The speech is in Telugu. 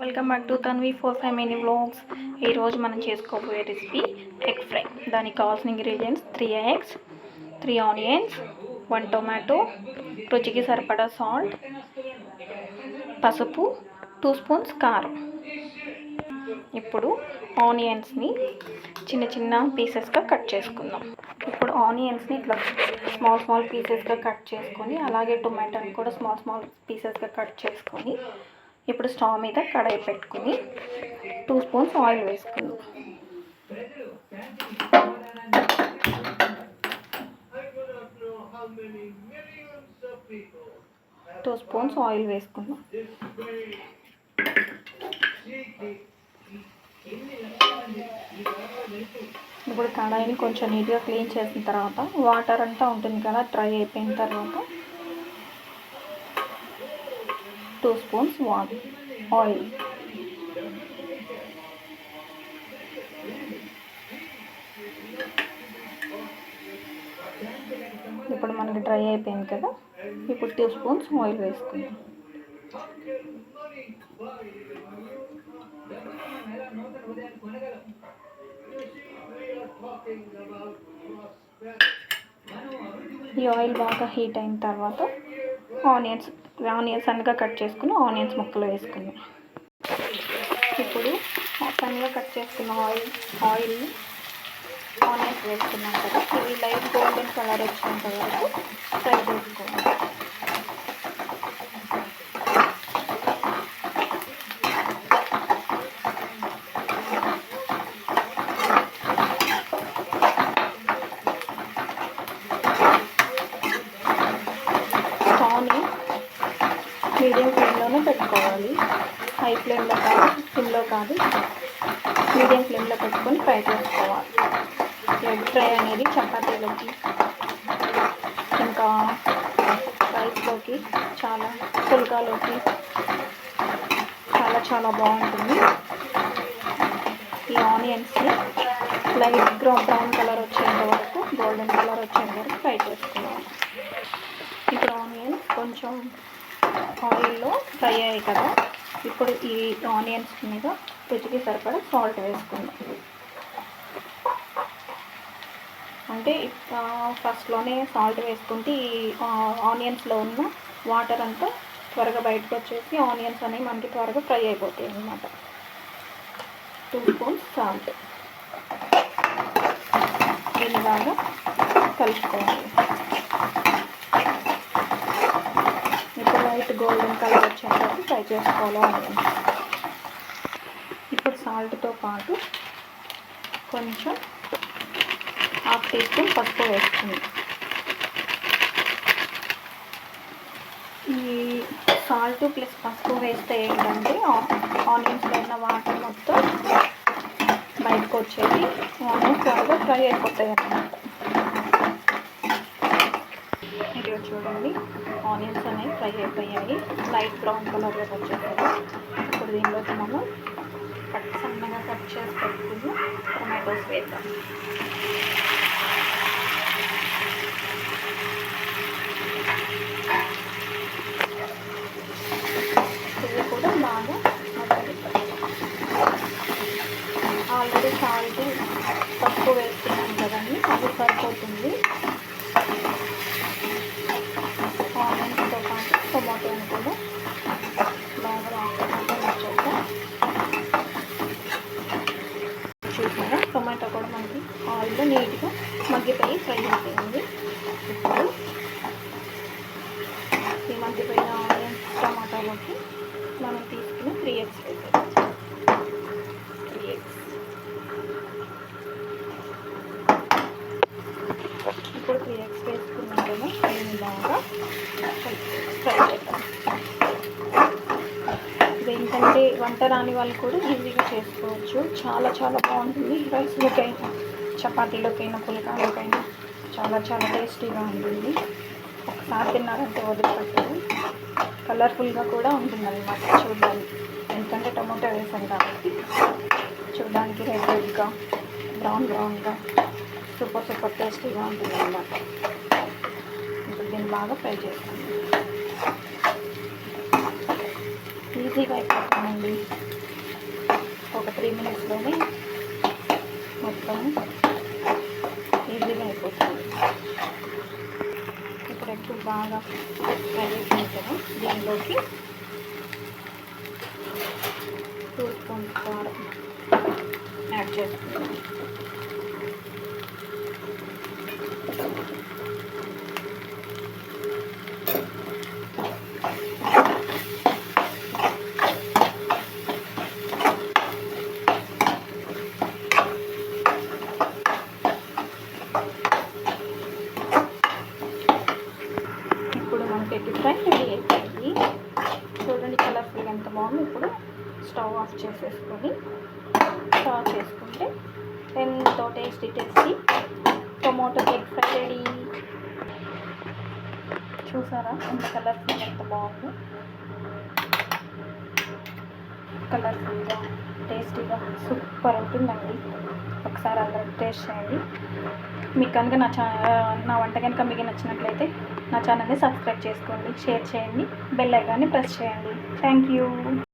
Welcome back to Tanvi 45 mini vlogs. ఈరోజు మనం చేసుకోబోయే రెసిపీ ఎగ్ ఫ్రై. దానికి కావాల్సిన ఇంగ్రీడియంట్స్ 3 eggs, 3 ఆనియన్స్, 1 టొమాటో, రుచికి సరిపడా సాల్ట్, పసుపు, 2 స్పూన్స్ కారం. ఇప్పుడు ఆనియన్స్ని చిన్న చిన్న పీసెస్గా కట్ చేసుకుందాం. ఇప్పుడు ఆనియన్స్ని ఇట్లా స్మాల్ పీసెస్గా కట్ చేసుకొని, అలాగే టొమాటోని కూడా స్మాల్ పీసెస్గా కట్ చేసుకొని, ఇప్పుడు స్టవ్ మీద కడాయి పెట్టుకుని 2 స్పూన్స్ ఆయిల్ వేసుకుందాం. ఇప్పుడు కడాయిని కొంచెం నీట్గా క్లీన్ చేసిన తర్వాత వాటర్ అంతా ఉంటుంది కదా, డ్రై అయిపోయిన తర్వాత 2 స్పూన్స్ ఆయిల్. ఇప్పుడు మనకి డ్రై అయిపోయింది కదా, ఇప్పుడు 2 స్పూన్స్ ఆయిల్ వేసుకుందాం. ఈ ఆయిల్ బాగా హీట్ అయిన తర్వాత ఆనియన్స్ సన్నగా కట్ చేసుకుని ఆనియన్స్ ముక్కలు వేసుకున్నాం. ఇప్పుడు సన్నగా కట్ చేసుకున్న ఆయిల్ని ఆనియన్స్ వేసుకున్నాం కదా, ఇవి లైట్ గోల్డెన్ కలర్ వచ్చేంత వరకు ఫ్రై చేసుకోవాలి. మీడియం ఫ్లేమ్లోనే పెట్టుకోవాలి, హై ఫ్లేమ్లో కాదు, సిమ్లో కాదు, మీడియం ఫ్లేమ్లో పెట్టుకొని ఫ్రై చేసుకోవాలి. ఎగ్ ఫ్రై అనేది చపాతీలోకి ఇంకా రైస్లోకి పుల్కాలోకి చాలా బాగుంటుంది. ఈ ఆనియన్స్ని లైట్ బ్రౌన్ కలర్ వచ్చేంత వరకు, గోల్డెన్ కలర్ వచ్చేంత వరకు ఫ్రై చేసుకోవాలి. ఇప్పుడు ఆనియన్స్ కొంచెం ఆయిల్లో ఫ్రై అయ్యాయి కదా, ఇప్పుడు ఈ ఆనియన్స్ మీద రుచికి సరిపడా సాల్ట్ వేసుకుందాం. అంటే ఫస్ట్లోనే సాల్ట్ వేసుకుంటే ఈ ఆనియన్స్లో ఉన్న వాటర్ అంతా త్వరగా బయటకు వచ్చేసి ఆనియన్స్ అనేవి మనకి త్వరగా ఫ్రై అయిపోతాయి అన్నమాట. 2 స్పూన్స్ సాల్ట్. దీన్ని బాగా కలుపుకోవాలి. లైట్ గోల్డెన్ కలర్ వచ్చేంత వరకు ఫ్రై చేసుకోవాలి ఆనియన్స్. ఇప్పుడు సాల్ట్తో పాటు కొంచెం 1/2 టీ స్పూన్ పసుపు వేస్తుంది. ఈ సాల్ట్ ప్లస్ పసుపు వేస్తే ఏంటంటే ఆనియన్స్లో ఉన్న వాటర్ మొత్తం బయటకు వచ్చేది, ఆనియన్స్ త్వరగా ఫ్రై అయిపోతాయి అన్నమాట. ఇది చూడండి, ఆనియన్స్ అనేవి ఫ్రై అయిపోయాయి, లైట్ బ్రౌన్ కలర్లోకి వచ్చేసాయి. ఇప్పుడు దీనిలోకి మనం సన్నగా కట్ చేసి పెట్టుకుని టొమాటోస్ వేద్దాం. ఇది కూడా బాగా ఆల్రెడీ సాల్ట్ పసుపు వేస్తున్నాం కదండి, అది సరిపోతుంది. ఆనియన్స్తో పాటు టొమాటోని కూడా బాగా వచ్చేద్దాం. చూసారా, టొమాటో కూడా మనకి ఆయిల్లో నీట్గా మగ్గిపోయి ఫ్రై అయిపోయింది. ఇప్పుడు ఈ మగ్గిపోయిన ఆనియన్స్ టమాటాలోకి మనం తీసుకుని 3 eggs వేసేద్దాం. 3 eggs. ఇప్పుడు 3 eggs వేసుకున్నాం కదా, దీన్ని బాగా ఫ్రై చేద్దాం. ఇదేంటంటే వంట రాని వాళ్ళు కూడా ఈజీగా చేసుకోవచ్చు, చాలా బాగుంటుంది. రైస్లోకైనా, చపాతీలోకైనా, పుల్కాలోకైనా చాలా టేస్టీగా ఉంటుంది. ఒకసారి తిన్నారంటే వదిలిపెట్టదు. కలర్ఫుల్గా కూడా ఉంటుంది అన్నమాట చూడడానికి, ఎందుకంటే టమాటో వేసాం కాబట్టి చూడడానికి రెడ్గా బ్రౌన్గా సూపర్ టేస్టీగా ఉంటుంది అన్నమాట. ఇప్పుడు దీన్ని బాగా ఫ్రై చేస్తాను. ఈజీగా అయిపోతుందండి. ఒక 3 మినిట్స్లోనే మొత్తం ఈజీగా అయిపోతుంది. ఇప్పుడు ఎగ్ బాగా ఫ్రై చేసిన కదా దీనిలోకి 2 స్పూన్స్ కారం యాడ్ చేసుకుంటాం. ఇప్పుడు మనకి ఎగ్ ఫ్రై రెడీ అయిపోయింది. చూడండి కలర్ఫుల్గా ఎంత బాగుంది. ఇప్పుడు స్టవ్ ఆఫ్ చేసేసుకొని సర్వ్ చేసుకుంటే ఎంతో tasty tomato egg fry ready. చూసారా ఎంత కలర్ఫుల్గా ఎంత బాగుందో. కలర్ఫుల్గా టేస్టీగా సూపర్ ఉంటుందండి. ఒకసారి అందరూ టేస్ట్ చేయండి. మీకు కనుక నా వంట కనుక మీకు నచ్చినట్లయితే నా ఛానల్ని సబ్స్క్రైబ్ చేసుకోండి, షేర్ చేయండి, బెల్ ఐకాన్ని ప్రెస్ చేయండి. Thank you.